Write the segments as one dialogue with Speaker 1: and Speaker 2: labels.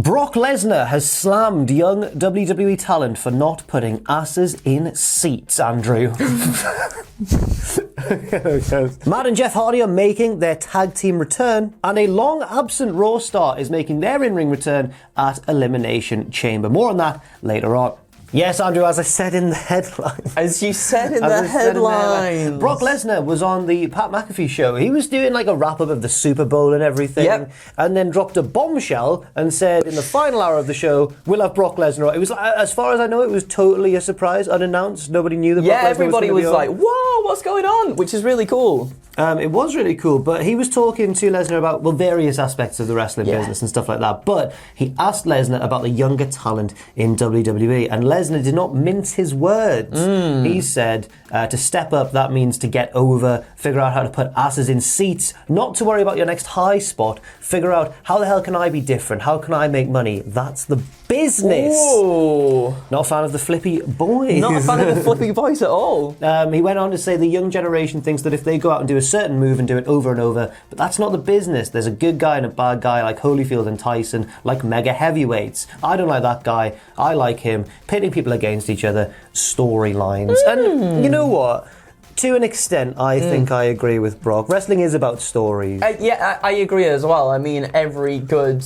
Speaker 1: Brock Lesnar has slammed young WWE talent for not putting asses in seats, Andrew. Matt and Jeff Hardy are making their tag team return, and a long-absent Raw star is making their in-ring return at Elimination Chamber. More on that later on. Yes, Andrew, as I said in the headlines.
Speaker 2: As you said in the headlines.
Speaker 1: Brock Lesnar was on the Pat McAfee show. He was doing like a wrap-up of the Super Bowl and everything.
Speaker 2: Yep.
Speaker 1: And then dropped a bombshell and said in the final hour of the show, we'll have Brock Lesnar. It was, as far as I know, it was totally a surprise, unannounced. Nobody knew that Brock Lesnar was
Speaker 2: everybody was like, whoa, what's going on? Which is really cool.
Speaker 1: It was really cool, but he was talking to Lesnar about, well, various aspects of the wrestling business and stuff like that. But he asked Lesnar about the younger talent in WWE, and Lesnar did not mince his words. He said, to step up, that means to get over, figure out how to put asses in seats, not to worry about your next high spot, figure out how the hell can I be different, how can I make money? That's the business.
Speaker 2: Ooh.
Speaker 1: Not a fan of the flippy boys.
Speaker 2: Not a fan of the flippy boys at all.
Speaker 1: He went on to say the young generation thinks that if they go out and do a certain move and do it over and over, but that's not the business. There's a good guy and a bad guy like Holyfield and Tyson, like mega heavyweights. I don't like that guy. I like him. Pitting people against each other, storylines. And you know what? To an extent, I think I agree with Brock. Wrestling is about stories.
Speaker 2: I agree as well. I mean, every good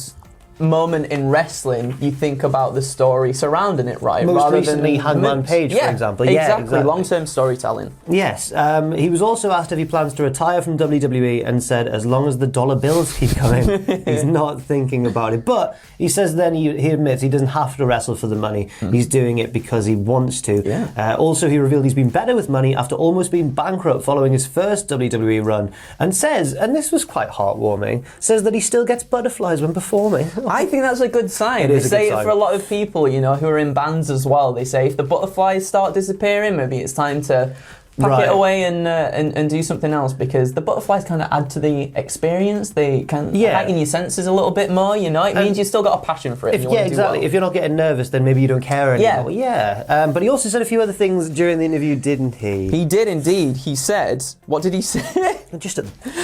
Speaker 2: moment in wrestling, you think about the story surrounding it, right?
Speaker 1: Most
Speaker 2: rather
Speaker 1: recently,
Speaker 2: than
Speaker 1: Hangman Page, for example.
Speaker 2: Exactly. Long-term storytelling.
Speaker 1: Yes. He was also asked if he plans to retire from WWE and said, as long as the dollar bills keep coming, he's not thinking about it. But he says then he admits he doesn't have to wrestle for the money. He's doing it because he wants to.
Speaker 2: Yeah.
Speaker 1: Also, he revealed he's been better with money after almost being bankrupt following his first WWE run, and says, and this was quite heartwarming, says that he still gets butterflies when performing.
Speaker 2: I think that's a good sign.
Speaker 1: It is a
Speaker 2: they say
Speaker 1: good sign.
Speaker 2: it for a lot of people, you know, who are in bands as well. They say if the butterflies start disappearing, maybe it's time to pack it away and do something else, because the butterflies kind of add to the experience. They can heighten your senses a little bit more, you know. It means you've still got a passion for it.
Speaker 1: Exactly. If you're not getting nervous, then maybe you don't care anymore. But he also said a few other things during the interview, didn't he?
Speaker 2: He did indeed. He said, what did he say?
Speaker 1: Just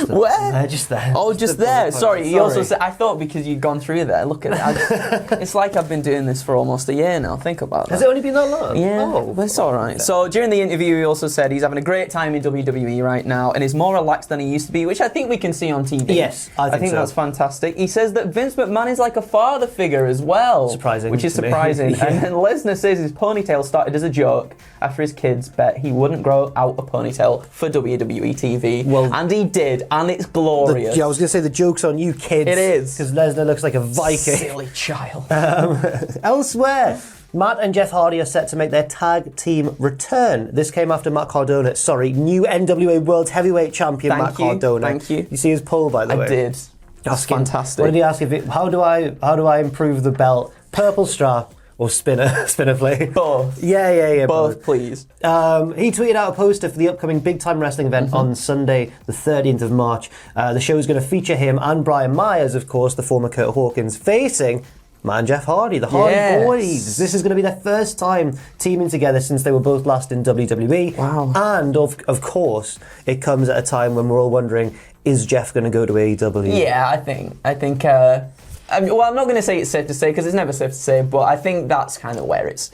Speaker 2: where?
Speaker 1: Just there.
Speaker 2: Oh, just there. Sorry. He also said, I thought because you'd gone through there. Look at it. It's like I've been doing this for almost a year now. Think about that.
Speaker 1: Has it only been that long?
Speaker 2: Yeah.
Speaker 1: Oh,
Speaker 2: that's all right. So during the interview, he also said he's having a great time in WWE right now and is more relaxed than he used to be, which I think we can see on TV.
Speaker 1: Yes, I think so.
Speaker 2: That's fantastic. He says that Vince McMahon is like a father figure as well.
Speaker 1: Surprising.
Speaker 2: Which is surprising.
Speaker 1: Yeah.
Speaker 2: And then Lesnar says his ponytail started as a joke after his kids bet he wouldn't grow out a ponytail for WWE TV. Well, and he did, and it's glorious.
Speaker 1: I was going to say the joke's on you kids.
Speaker 2: It is.
Speaker 1: Because Lesnar looks like a Viking.
Speaker 2: Silly child.
Speaker 1: Elsewhere, Matt and Jeff Hardy are set to make their tag team return. This came after new NWA World Heavyweight Champion Matt Cardona.
Speaker 2: Thank you.
Speaker 1: You see his poll, by the way?
Speaker 2: I did. That's fantastic.
Speaker 1: What did he ask? How do I improve the belt? Purple strap or spinner plate?
Speaker 2: Both.
Speaker 1: Yeah.
Speaker 2: Both, please.
Speaker 1: He tweeted out a poster for the upcoming Big Time Wrestling event on Sunday, the 13th of March. The show is going to feature him and Brian Myers, of course, the former Kurt Hawkins, facing Matt and Jeff Hardy, the Hardy Boys. This is going to be their first time teaming together since they were both last in WWE.
Speaker 2: Wow.
Speaker 1: And of course, it comes at a time when we're all wondering, is Jeff going to go to AEW?
Speaker 2: Yeah, I think. I'm not going to say it's safe to say because it's never safe to say, but I think that's kind of where it's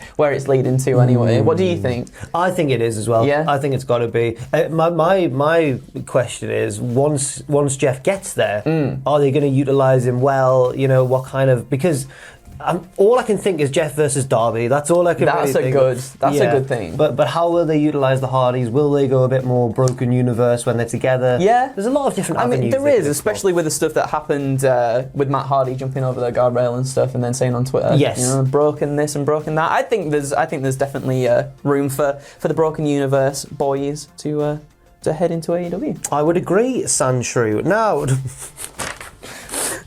Speaker 2: leading to anyway. What do you think?
Speaker 1: I think it is as well.
Speaker 2: Yeah?
Speaker 1: I think it's got to be. My question is, once Jeff gets there, are they going to utilise him well? You know, what kind of... Because... all I can think is Jeff versus Darby. That's all I can really think.
Speaker 2: That's a good thing.
Speaker 1: But how will they utilise the Hardys? Will they go a bit more broken universe when they're together?
Speaker 2: Yeah.
Speaker 1: There's a lot of different avenues.
Speaker 2: I mean, there is, especially with the stuff that happened with Matt Hardy jumping over the guardrail and stuff and then saying on Twitter,
Speaker 1: yes,
Speaker 2: you know, broken this and broken that. I think there's definitely room for the broken universe boys to head into AEW.
Speaker 1: I would agree, Sanshrew. Now...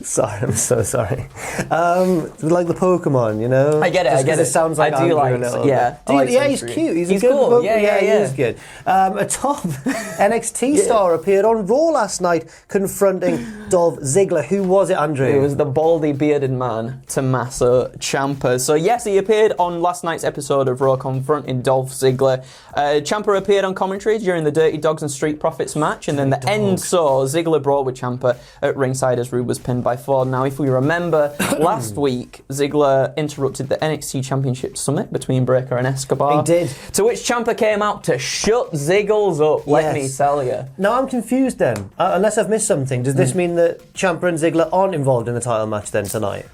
Speaker 1: Sorry, I'm so sorry. Like the Pokemon, you know?
Speaker 2: I get it.
Speaker 1: It sounds like
Speaker 2: I do like,
Speaker 1: yeah. He's cute. He's a good
Speaker 2: cool.
Speaker 1: Pokemon.
Speaker 2: Yeah,
Speaker 1: he's good. A top NXT star appeared on Raw last night confronting Dolph Ziggler. Who was it, Andrew?
Speaker 2: It was the baldy bearded man, Tommaso Ciampa. So yes, he appeared on last night's episode of Raw confronting Dolph Ziggler. Ciampa appeared on commentary during the Dirty Dogs and Street Profits match, and then the end saw Ziggler brought with Ciampa at ringside as Rude was pinned by 4x4. Now, if we remember, last week, Ziggler interrupted the NXT Championship Summit between Breakker and Escobar.
Speaker 1: He did.
Speaker 2: To which Champa came out to shut Ziggles up, let me tell you.
Speaker 1: Now, I'm confused then. Unless I've missed something, does this mean that Champa and Ziggler aren't involved in the title match then tonight?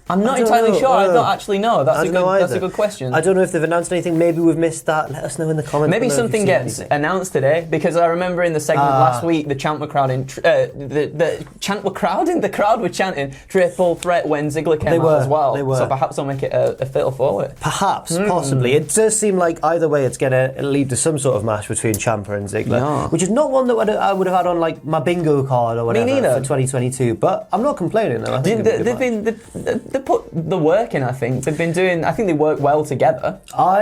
Speaker 2: I'm not entirely sure. I don't actually know. That's a good question.
Speaker 1: I don't know if they've announced anything. Maybe we've missed that. Let us know in the comments.
Speaker 2: Maybe something gets announced today, because I remember in the segment last week, the chant were crowding. The chant were crowding. The crowd were chanting "Triple Threat" when Ziggler came out as well.
Speaker 1: They were.
Speaker 2: So perhaps they'll make it a fatal forward.
Speaker 1: Perhaps, possibly. It does seem like either way, it's going to lead to some sort of match between Champa and Ziggler, which is not one that I would have had on like my bingo card or whatever for 2022. But I'm not complaining though. I think
Speaker 2: they put the work in, I think. I think they work well together.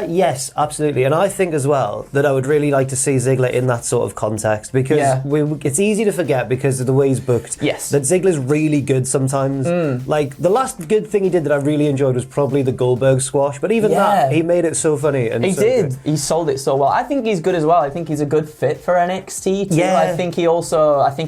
Speaker 1: Yes, absolutely. And I think as well that I would really like to see Ziggler in that sort of context, because it's easy to forget because of the way he's booked.
Speaker 2: Yes.
Speaker 1: That Ziggler's really good sometimes. Like, the last good thing he did that I really enjoyed was probably the Goldberg squash, but even that, he made it so funny. And
Speaker 2: he did. Good. He sold it so well. I think he's good as well. I think he's a good fit for NXT too. Yeah. I think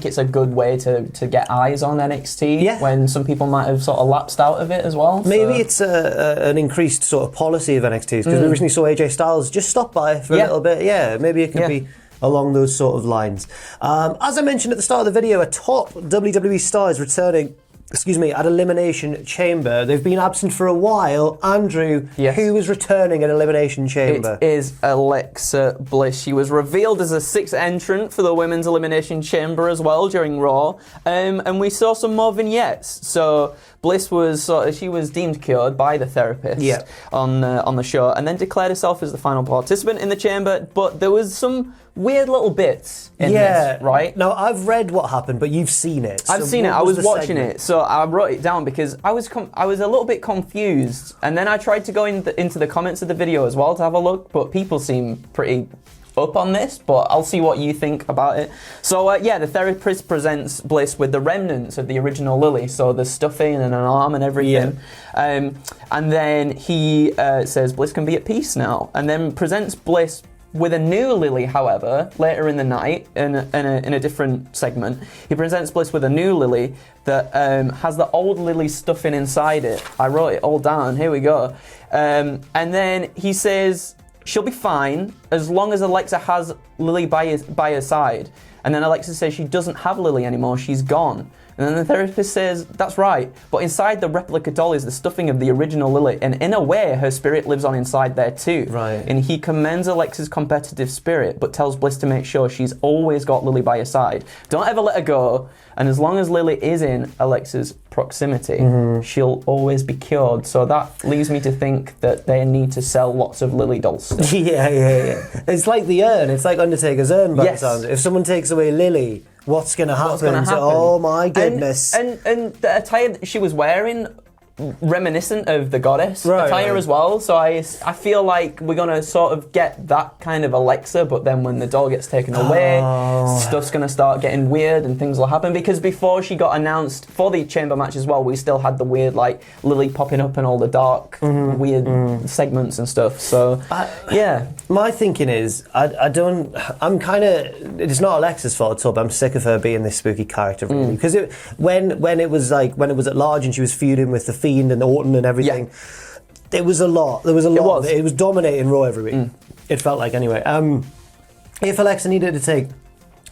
Speaker 2: it's a good way to get eyes on NXT when some people might have sort of lapsed out of it as well.
Speaker 1: Maybe it's an increased sort of policy of NXT, because we recently saw AJ Styles just stop by for a little bit. Yeah, maybe it could be along those sort of lines. As I mentioned at the start of the video, a top WWE star is returning at Elimination Chamber. They've been absent for a while. Andrew, who is returning at Elimination Chamber?
Speaker 2: It is Alexa Bliss. She was revealed as a sixth entrant for the Women's Elimination Chamber as well during Raw. And we saw some more vignettes. So Bliss was she was deemed cured by the therapist on the show, and then declared herself as the final participant in the chamber. But there was some weird little bits in this, right?
Speaker 1: Now, I've read what happened, but you've seen it.
Speaker 2: I've seen it. I was watching it, so I wrote it down because I was a little bit confused, and then I tried to go into the comments of the video as well to have a look, but people seem pretty up on this, but I'll see what you think about it. So the therapist presents Bliss with the remnants of the original Lily, so the stuffing and an arm and everything. And then he says Bliss can be at peace now, and then presents Bliss with a new Lily. However, later in the night, in a different segment, he presents Bliss with a new Lily that has the old Lily stuffing inside it. I wrote it all down. Here we go. And then he says she'll be fine as long as Alexa has Lily by her side. And then Alexa says she doesn't have Lily anymore, she's gone. And then the therapist says, that's right, but inside the replica doll is the stuffing of the original Lily, and in a way, her spirit lives on inside there too.
Speaker 1: Right.
Speaker 2: And he commends Alexa's competitive spirit, but tells Bliss to make sure she's always got Lily by her side. Don't ever let her go, and as long as Lily is in Alexa's proximity, she'll always be cured. So that leads me to think that they need to sell lots of Lily doll stuff.
Speaker 1: Yeah. It's like the urn. It's like Undertaker's urn by the sound. If someone takes away Lily, what's going to happen? Oh my goodness.
Speaker 2: And the attire that she was wearing, reminiscent of the goddess attire as well. So I feel like we're going to sort of get that kind of Alexa, but then when the doll gets taken away, stuff's going to start getting weird and things will happen. Because before she got announced for the chamber match as well, we still had the weird like Lily popping up and all the dark weird segments and stuff. So
Speaker 1: my thinking is it's not Alexa's fault at all, but I'm sick of her being this spooky character really. Because when it was at large and she was feuding with the Fiend and Orton and everything, it was a lot. There was a lot. It was dominating Raw every week. It felt like anyway. If Alexa needed to take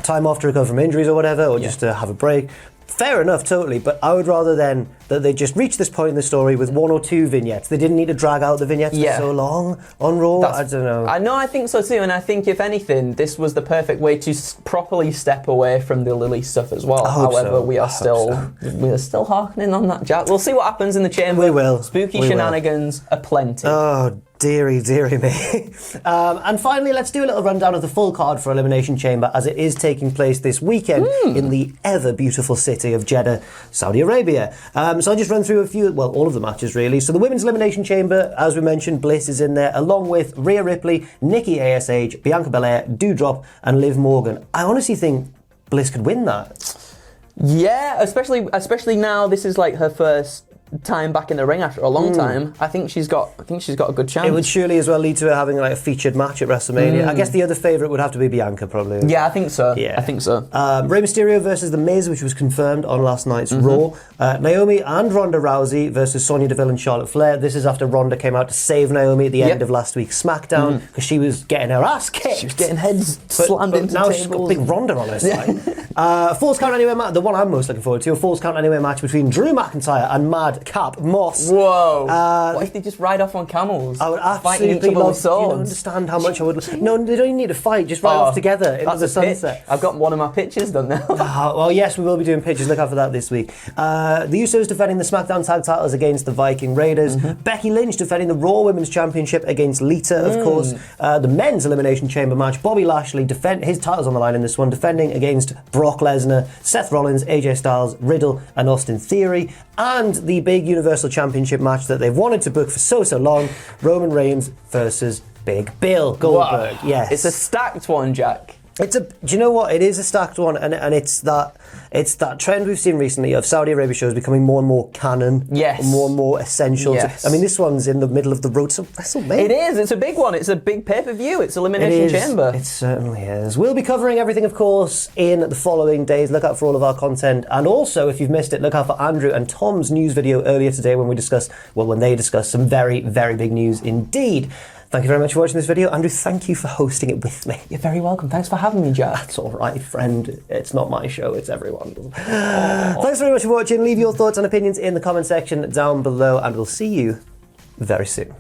Speaker 1: time off to recover from injuries or whatever, or just to have a break, fair enough, totally. But I would rather then that they just reach this point in the story with one or two vignettes. They didn't need to drag out the vignettes for so long on Raw. I don't know.
Speaker 2: I think so too, and I think if anything, this was the perfect way to properly step away from the Lily stuff as well. However, we are still harkening on that, Jack. We'll see what happens in the chamber.
Speaker 1: We will.
Speaker 2: Spooky shenanigans aplenty.
Speaker 1: Oh, dearie me. And finally, let's do a little rundown of the full card for Elimination Chamber, as it is taking place this weekend in the ever beautiful city of Jeddah, Saudi Arabia. So I'll just run through all of the matches really. So the Women's Elimination Chamber, as we mentioned, Bliss is in there, along with Rhea Ripley, Nikki ASH, Bianca Belair, Doudrop, and Liv Morgan. I honestly think Bliss could win that.
Speaker 2: Yeah, especially now. This is like her first time back in the ring after a long time, I think she's got a good chance.
Speaker 1: It would surely as well lead to her having like a featured match at WrestleMania. I guess the other favourite would have to be Bianca, probably.
Speaker 2: Yeah, I think so.
Speaker 1: Yeah.
Speaker 2: I think so.
Speaker 1: Rey Mysterio versus The Miz, which was confirmed on last night's Raw. Naomi and Ronda Rousey versus Sonya Deville and Charlotte Flair. This is after Ronda came out to save Naomi at the end of last week's SmackDown because she was getting her ass kicked.
Speaker 2: She was getting heads slammed into
Speaker 1: now
Speaker 2: tables.
Speaker 1: she's got big Ronda on her side. Falls Count Anywhere match, the one I'm most looking forward to, a Falls Count Anywhere match between Drew McIntyre and Madcap Moss.
Speaker 2: Whoa. What if they just ride off on camels?
Speaker 1: I would
Speaker 2: fighting each
Speaker 1: absolutely
Speaker 2: other
Speaker 1: love.
Speaker 2: with swords?
Speaker 1: You don't understand how much I would. No, they don't even need to fight. Just ride off together into the sunset.
Speaker 2: I've got one of my pictures done now.
Speaker 1: Well, yes, we will be doing pictures. Look out for that this week. The Usos defending the SmackDown tag titles against the Viking Raiders. Becky Lynch defending the Raw Women's Championship against Lita, of course. The men's Elimination Chamber match. Bobby Lashley his title's on the line in this one, defending against Brock Lesnar, Seth Rollins, AJ Styles, Riddle, and Austin Theory. And the big Universal Championship match that they've wanted to book for so long, Roman Reigns versus Big Bill Goldberg.
Speaker 2: Wow.
Speaker 1: Yes.
Speaker 2: It's a stacked one, Jack.
Speaker 1: Do you know what? It is a stacked one, and it's that trend we've seen recently of Saudi Arabia shows becoming more and more canon, more and more essential.
Speaker 2: Yes.
Speaker 1: I mean, this one's in the middle of the road to WrestleMania.
Speaker 2: It is. It's a big one. It's a big pay-per-view. It's Elimination Chamber.
Speaker 1: It certainly is. We'll be covering everything, of course, in the following days. Look out for all of our content, and also, if you've missed it, look out for Andrew and Tom's news video earlier today when they discussed some very, very big news indeed. Thank you very much for watching this video. Andrew, thank you for hosting it with me.
Speaker 2: You're very welcome. Thanks for having me, Jack.
Speaker 1: That's all right, friend. It's not my show, it's everyone's. Thanks very much for watching. Leave your thoughts and opinions in the comment section down below, and we'll see you very soon.